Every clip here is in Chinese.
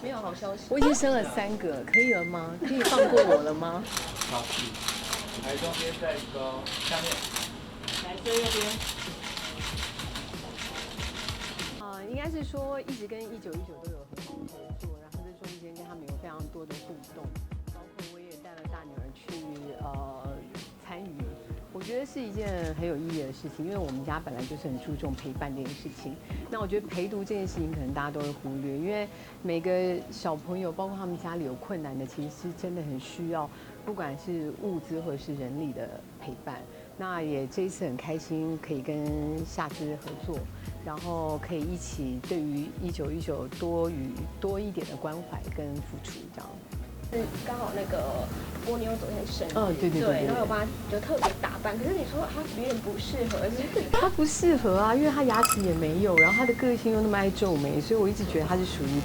没有好消息。我已经生了3个，可以了吗？可以放过我了吗？好，来中间再勾，下面，来最右边。应该是说一直跟1919都有很好的合作，然后这中间跟他们有非常多的互动，包括我也带了大女儿去参与。我觉得是一件很有意义的事情，因为我们家本来就是很注重陪伴这件事情。那我觉得陪读这件事情，可能大家都会忽略，因为每个小朋友，包括他们家里有困难的，其实是真的很需要，不管是物资或者是人力的陪伴。那也这一次很开心，可以跟夏之合作，然后可以一起对于1919多一点的关怀跟付出，这样。是刚好那个蜗牛昨天生日，对，然后我帮他就特别打扮，可是你说他有点不适合，他不适合啊，因为他牙齿也没有，然后他的个性又那么爱皱眉，所以我一直觉得他是属于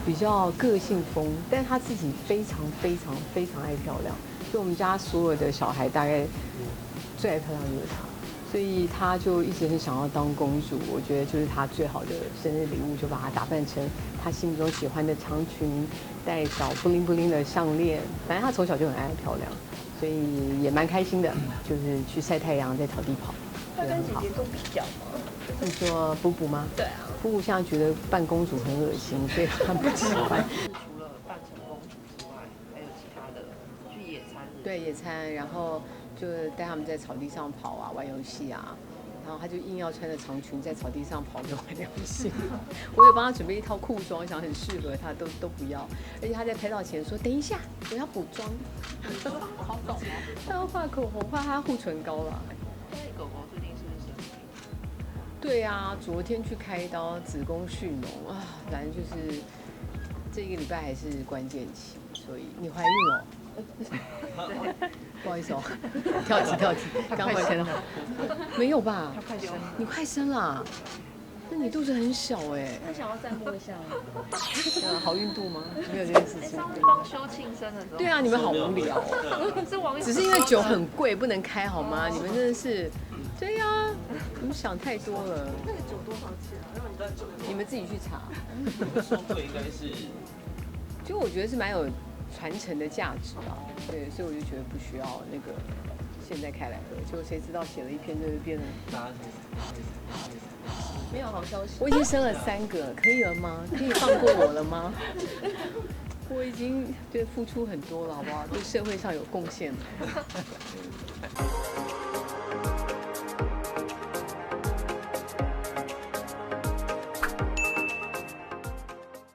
比较个性风，但是他自己非常爱漂亮，所以我们家所有的小孩大概最爱漂亮就是他。所以他就一直很想要当公主，我觉得就是他最好的生日礼物，就把她打扮成他心目中喜欢的长裙，戴小布灵布灵的项链。反正他从小就很爱漂亮，所以也蛮开心的，就是去晒太阳，在草地跑。他跟姐姐做比较吗？你说补补吗？对啊，补补现在觉得扮公主很恶心，所以他不喜欢。除了扮成公主之外，还有其他的去野餐。对，野餐，然后就带他们在草地上跑啊，玩游戏啊。然后他就硬要穿着长裙在草地上跑跟玩游戏。我有帮他准备一套裤装，想很适合他，都不要。而且他在拍照前说：“等一下，我要补妆。”好懂哦。他要画口红，画他护唇膏啦。狗狗最近是不是生病？对啊，昨天去开刀，子宫蓄脓啊，反正就是这一个礼拜还是关键期，所以你怀孕了。不好意思哦，跳级，刚回来没有吧？它快生了。你快生了，那你肚子很小哎。他想要再摸一下吗？好孕肚吗？没有这件事情。上次帮修庆生的时候。对啊，你们好无聊哦。是网友。只是因为酒很贵，不能开好吗？你们真的是，对呀，你们想太多了。那个酒多少钱啊？你们自己去查。收费应该是，就我觉得是蛮有传承的价值啊，对，所以我就觉得不需要那个现在开来喝，结果谁知道写了一篇就变成没有好消息。我已经生了3个，可以了吗？可以放过我了吗？我已经对付出很多了，好不好？对社会上有贡献了。